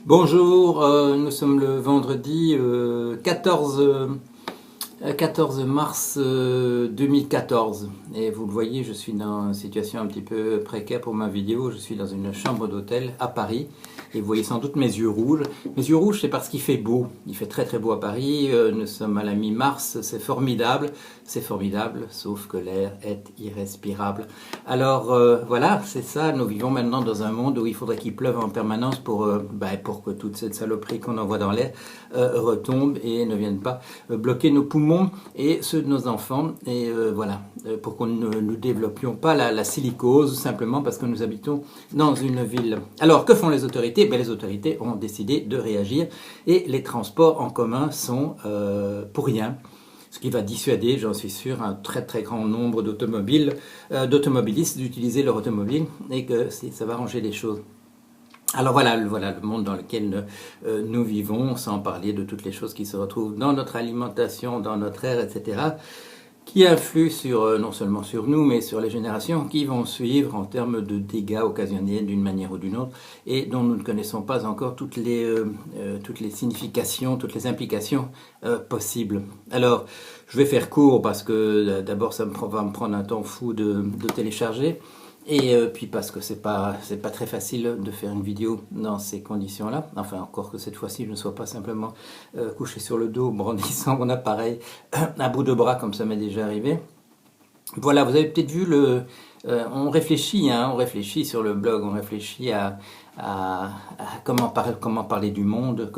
Bonjour, nous sommes le vendredi 14 mars 2014 et vous le voyez, je suis dans une situation un petit peu précaire pour ma vidéo. Je suis dans une chambre d'hôtel à Paris et vous voyez sans doute mes yeux rouges. Mes yeux rouges, c'est parce qu'il fait beau, il fait très très beau à Paris. Nous sommes à la mi-mars, c'est formidable, sauf que l'air est irrespirable. Alors voilà, c'est ça, nous vivons maintenant dans un monde où il faudrait qu'il pleuve en permanence pour que toute cette saloperie qu'on envoie dans l'air retombe et ne vienne pas bloquer nos poumons et ceux de nos enfants, et pour qu'on ne nous développions pas la silicose, simplement parce que nous habitons dans une ville. Alors, que font les autorités? Les autorités ont décidé de réagir, et les transports en commun sont pour rien. Ce qui va dissuader, j'en suis sûr, un très très grand nombre d'automobilistes d'utiliser leur automobile, et que ça va arranger les choses. Alors voilà le monde dans lequel nous vivons, sans parler de toutes les choses qui se retrouvent dans notre alimentation, dans notre air, etc., qui influent non seulement sur nous, mais sur les générations qui vont suivre en termes de dégâts occasionnés d'une manière ou d'une autre, et dont nous ne connaissons pas encore toutes les significations, toutes les implications possibles. Alors, je vais faire court parce que d'abord ça va me prendre un temps fou de télécharger. Et puis parce que c'est pas très facile de faire une vidéo dans ces conditions-là. Enfin, encore que cette fois-ci, je ne sois pas simplement couché sur le dos, brandissant mon appareil à bout de bras, comme ça m'est déjà arrivé. Voilà, vous avez peut-être vu on réfléchit sur le blog, on réfléchit à comment parler du monde,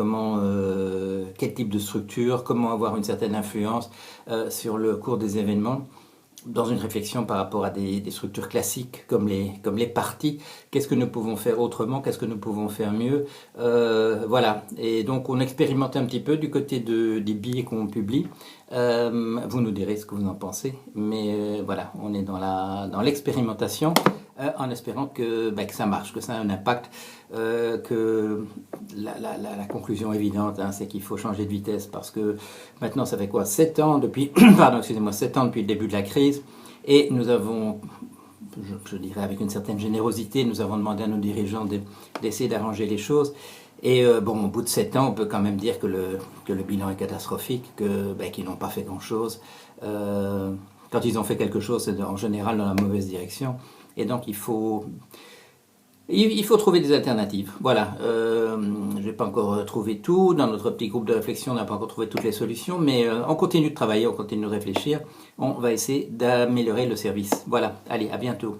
quel type de structure, comment avoir une certaine influence sur le cours des événements, dans une réflexion par rapport à des structures classiques comme les partis. Qu'est-ce que nous pouvons faire autrement? Qu'est-ce que nous pouvons faire mieux? Voilà. Et donc on expérimente un petit peu du côté des billets qu'on publie. Vous nous direz ce que vous en pensez. Mais voilà, on est dans l'expérimentation, en espérant que ça marche, que ça a un impact, que la conclusion évidente, c'est qu'il faut changer de vitesse, parce que maintenant ça fait quoi, 7 ans depuis, 7 ans depuis le début de la crise, et nous avons, je dirais avec une certaine générosité, nous avons demandé à nos dirigeants d'essayer d'arranger les choses. Et au bout de 7 ans, on peut quand même dire que le bilan est catastrophique, qu'ils n'ont pas fait grand-chose. Quand ils ont fait quelque chose, c'est en général dans la mauvaise direction. Et donc il faut trouver des alternatives. Voilà, je n'ai pas encore trouvé tout. Dans notre petit groupe de réflexion, on n'a pas encore trouvé toutes les solutions, mais on continue de travailler, on continue de réfléchir. On va essayer d'améliorer le service. Voilà, allez, à bientôt.